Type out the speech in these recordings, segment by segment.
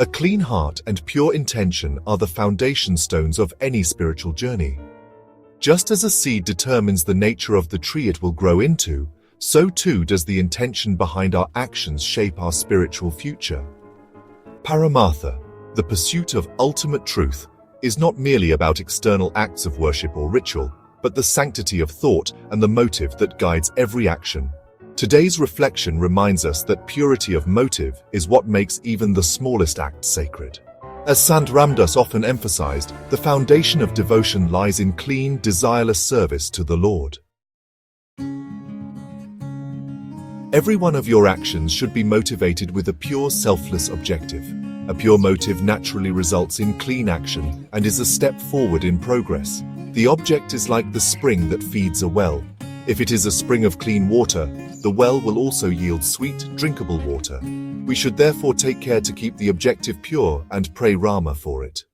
A clean heart and pure intention are the foundation stones of any spiritual journey. Just as a seed determines the nature of the tree it will grow into, so too does the intention behind our actions shape our spiritual future. Paramartha, the pursuit of ultimate truth, is not merely about external acts of worship or ritual, but the sanctity of thought and the motive that guides every action. Today's reflection reminds us that purity of motive is what makes even the smallest act sacred. As Sant Ramdas often emphasized, the foundation of devotion lies in clean, desireless service to the Lord. Every one of your actions should be motivated with a pure, selfless objective. A pure motive naturally results in clean action and is a step forward in progress. The object is like the spring that feeds a well. If it is a spring of clean water, the well will also yield sweet, drinkable water. We should therefore take care to keep the objective pure and pray Rama for it.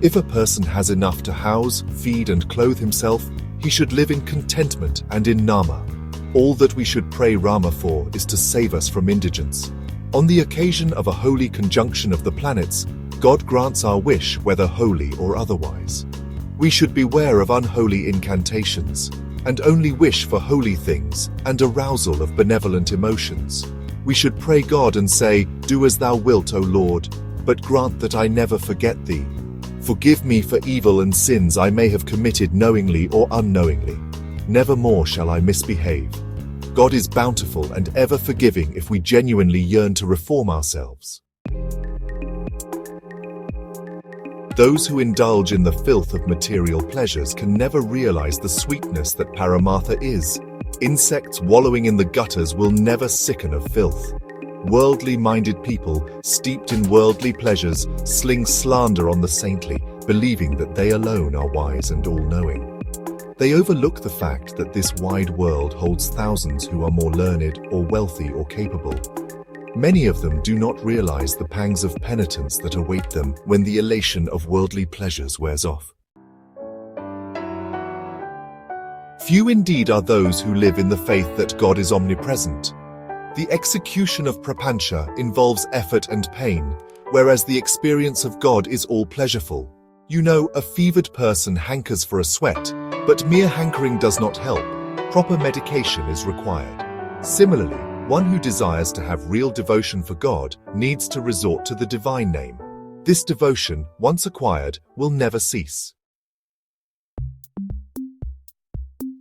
If a person has enough to house, feed and clothe himself, he should live in contentment and in Nama. All that we should pray Rama for is to save us from indigence. On the occasion of a holy conjunction of the planets, God grants our wish whether holy or otherwise. We should beware of unholy incantations, and only wish for holy things and arousal of benevolent emotions. We should pray God and say, "Do as thou wilt, O Lord, but grant that I never forget thee. Forgive me for evil and sins I may have committed knowingly or unknowingly. Never more shall I misbehave." God is bountiful and ever forgiving if we genuinely yearn to reform ourselves. Those who indulge in the filth of material pleasures can never realize the sweetness that Paramartha is. Insects wallowing in the gutters will never sicken of filth. Worldly-minded people, steeped in worldly pleasures, sling slander on the saintly, believing that they alone are wise and all-knowing. They overlook the fact that this wide world holds thousands who are more learned or wealthy or capable. Many of them do not realize the pangs of penitence that await them when the elation of worldly pleasures wears off. Few indeed are those who live in the faith that God is omnipresent. The execution of prapancha involves effort and pain, whereas the experience of God is all pleasureful. You know, a fevered person hankers for a sweat, but mere hankering does not help. Proper medication is required. Similarly, one who desires to have real devotion for God needs to resort to the divine name. This devotion, once acquired, will never cease.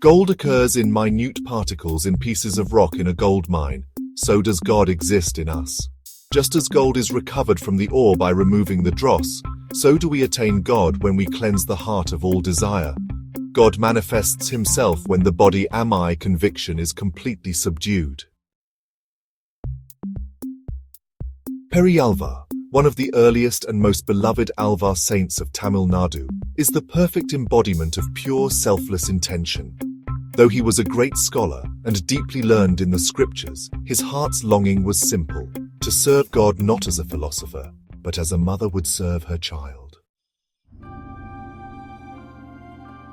Gold occurs in minute particles in pieces of rock in a gold mine. So does God exist in us. Just as gold is recovered from the ore by removing the dross, so do we attain God when we cleanse the heart of all desire. God manifests himself when the body am-I conviction is completely subdued. Periyalvar, one of the earliest and most beloved Alvar saints of Tamil Nadu, is the perfect embodiment of pure selfless intention. Though he was a great scholar and deeply learned in the scriptures, his heart's longing was simple, to serve God not as a philosopher, but as a mother would serve her child.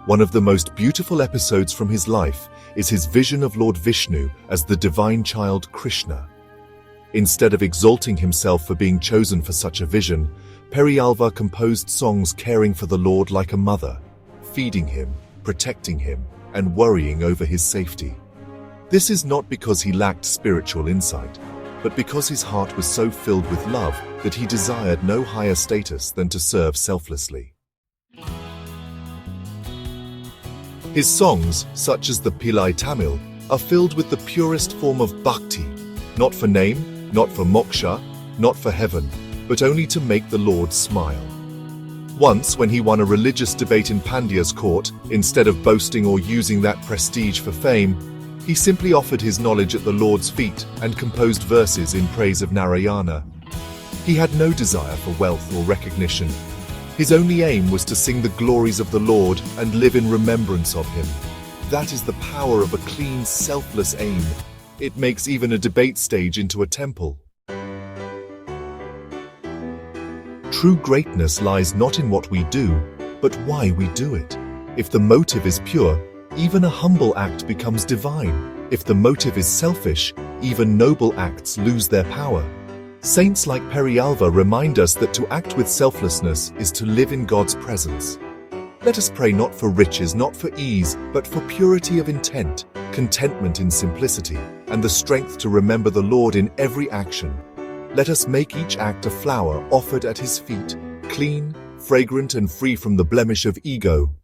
One of the most beautiful episodes from his life is his vision of Lord Vishnu as the divine child Krishna. Instead of exalting himself for being chosen for such a vision, Periyalvar composed songs caring for the Lord like a mother, feeding him, protecting him, and worrying over his safety. This is not because he lacked spiritual insight, but because his heart was so filled with love that he desired no higher status than to serve selflessly. His songs, such as the Pillai Tamil, are filled with the purest form of bhakti, not for name, not for moksha, not for heaven, but only to make the Lord smile. Once, when he won a religious debate in Pandya's court, instead of boasting or using that prestige for fame, he simply offered his knowledge at the Lord's feet and composed verses in praise of Narayana. He had no desire for wealth or recognition. His only aim was to sing the glories of the Lord and live in remembrance of him. That is the power of a clean, selfless aim. It makes even a debate stage into a temple. True greatness lies not in what we do, but why we do it. If the motive is pure, even a humble act becomes divine. If the motive is selfish, even noble acts lose their power. Saints like Periyalvar remind us that to act with selflessness is to live in God's presence. Let us pray not for riches, not for ease, but for purity of intent, contentment in simplicity, and the strength to remember the Lord in every action. Let us make each act a flower offered at His feet, clean, fragrant, and free from the blemish of ego,